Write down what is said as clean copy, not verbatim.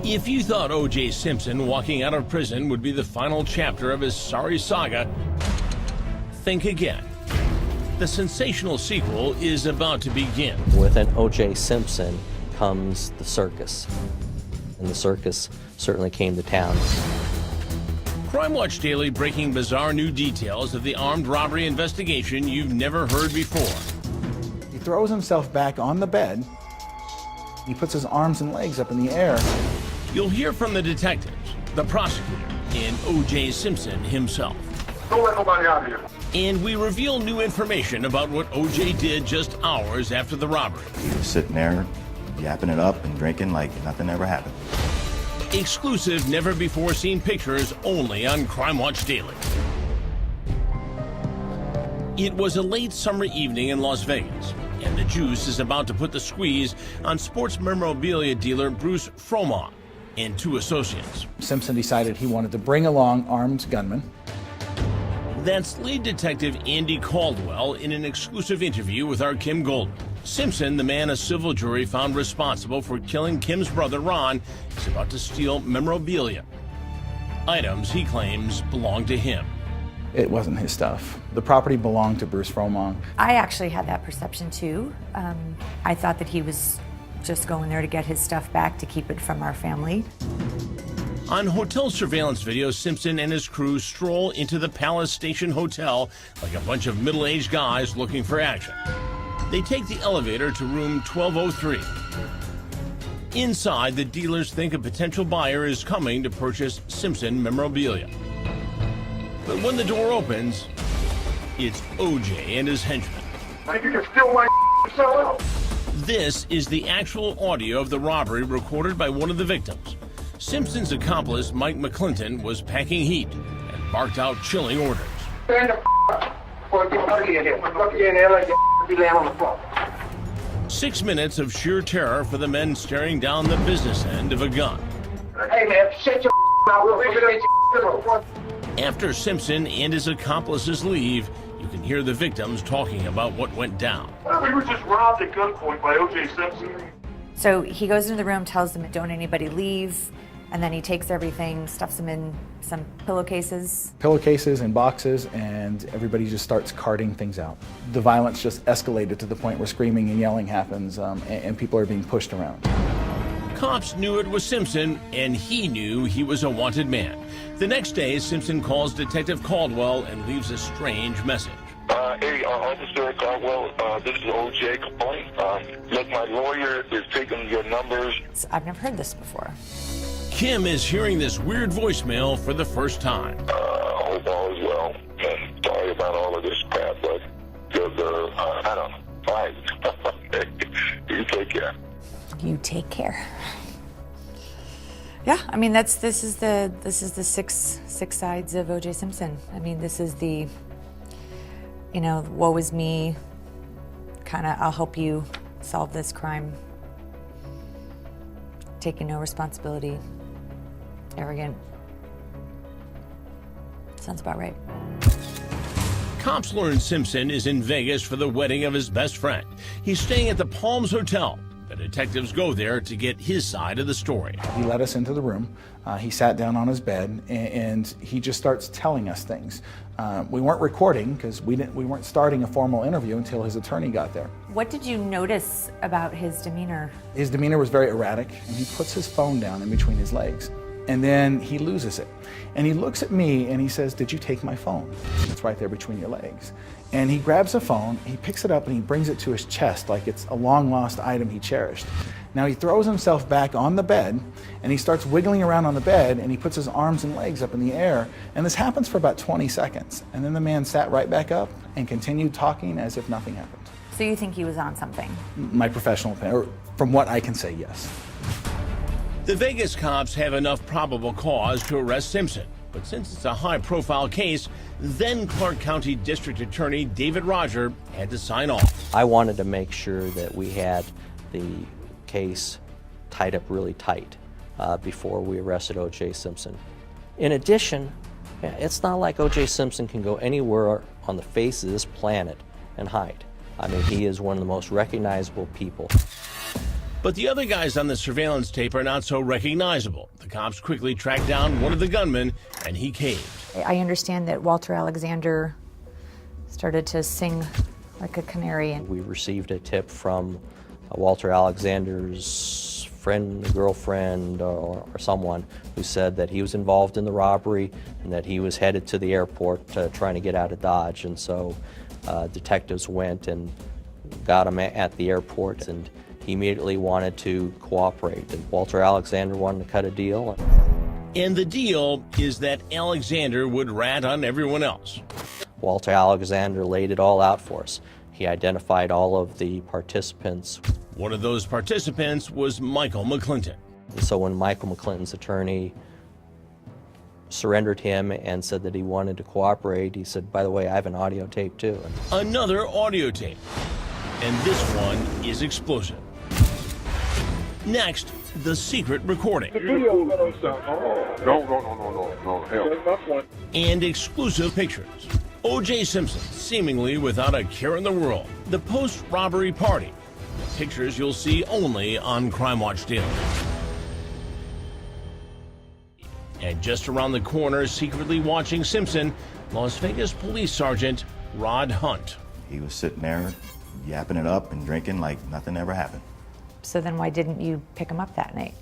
If you thought O.J. Simpson walking out of prison would be the final chapter of his sorry saga, think again. The sensational sequel is about to begin. With an O.J. Simpson comes the circus, and the circus certainly came to town. Crime Watch Daily breaking bizarre new details of the armed robbery investigation you've never heard before. He throws himself back on the bed. He puts his arms and legs up in the air. You'll hear from the detectives, the prosecutor, and O.J. Simpson himself. Don't let nobody out here. And we reveal new information about what O.J. did just hours after the robbery. He was sitting there, yapping it up and drinking like nothing ever happened. Exclusive, never-before-seen pictures only on Crime Watch Daily. It was a late summer evening in Las Vegas, and the juice is about to put the squeeze on sports memorabilia dealer Bruce Fromont and two associates. Simpson decided he wanted to bring along armed gunmen. That's lead detective Andy Caldwell in an exclusive interview with our Kim Goldman. Simpson, the man a civil jury found responsible for killing Kim's brother Ron, is about to steal memorabilia. Items he claims belong to him. It wasn't his stuff. The property belonged to Bruce Fromont. I actually had that perception too. I thought that he was just going there to get his stuff back to keep it from our family. On hotel surveillance video, Simpson and his crew stroll into the Palace Station Hotel like a bunch of middle-aged guys looking for action. They take the elevator to room 1203. Inside, the dealers think a potential buyer is coming to purchase Simpson memorabilia. But when the door opens, it's O.J. and his henchmen. Think you can steal my sell it? This is the actual audio of the robbery recorded by one of the victims. Simpson's accomplice, Mike McClinton, was packing heat and barked out chilling orders. Stand the up before I get ugly in here. Look in there like you laying on the floor. 6 minutes of sheer terror for the men staring down the business end of a gun. Hey man, shut your mouth. We'll get your After Simpson and his accomplices leave, you can hear the victims talking about what went down. We were just robbed at gunpoint by O.J. Simpson. So he goes into the room, tells them don't anybody leave, and then he takes everything, stuffs them in some pillowcases. Pillowcases and boxes, and everybody just starts carting things out. The violence just escalated to the point where screaming and yelling happens, and people are being pushed around. Cops knew it was Simpson, and he knew he was a wanted man. The next day, Simpson calls Detective Caldwell and leaves a strange message. Hey, Officer Caldwell, this is O.J. calling. Look, my lawyer is taking your numbers. I've never heard this before. Kim is hearing this weird voicemail for the first time. Hope all is well. And sorry about all of this crap, but I don't know. Fine. You take care. You take care. Yeah, I mean this is the six sides of O.J. Simpson. I mean, this is the, woe is me, kind of I'll help you solve this crime. Taking no responsibility. Arrogant. Sounds about right. Cops learn Simpson is in Vegas for the wedding of his best friend. He's staying at the Palms Hotel. The detectives go there to get his side of the story. He led us into the room. He sat down on his bed, and he just starts telling us things. We weren't recording because we weren't starting a formal interview until his attorney got there. What did you notice about his demeanor? His demeanor was very erratic, and he puts his phone down in between his legs. And then he loses it. And he looks at me and he says, "Did you take my phone?" It's right there between your legs. And he grabs the phone, he picks it up and he brings it to his chest like it's a long lost item he cherished. Now he throws himself back on the bed and he starts wiggling around on the bed and he puts his arms and legs up in the air. And this happens for about 20 seconds. And then the man sat right back up and continued talking as if nothing happened. So you think he was on something? My professional opinion, or from what I can say, yes. The Vegas cops have enough probable cause to arrest Simpson. But since it's a high-profile case, then Clark County District Attorney David Roger had to sign off. I wanted to make sure that we had the case tied up really tight before we arrested O.J. Simpson. In addition, it's not like O.J. Simpson can go anywhere on the face of this planet and hide. I mean, he is one of the most recognizable people. But the other guys on the surveillance tape are not so recognizable. The cops quickly tracked down one of the gunmen, and he caved. I understand that Walter Alexander started to sing like a canary. We received a tip from Walter Alexander's friend, girlfriend, or someone who said that he was involved in the robbery and that he was headed to the airport trying to get out of Dodge. And so detectives went and got him at the airport, and he immediately wanted to cooperate. And Walter Alexander wanted to cut a deal. And the deal is that Alexander would rat on everyone else. Walter Alexander laid it all out for us. He identified all of the participants. One of those participants was Michael McClinton. So when Michael McClinton's attorney surrendered him and said that he wanted to cooperate, he said, by the way, I have an audio tape too. Another audio tape. And this one is explosive. Next, the secret recording. No. And exclusive pictures. O.J. Simpson, seemingly without a care in the world. The post-robbery party. Pictures you'll see only on Crime Watch Daily. And just around the corner, secretly watching Simpson, Las Vegas Police Sergeant Rod Hunt. He was sitting there yapping it up and drinking like nothing ever happened. So then why didn't you pick him up that night?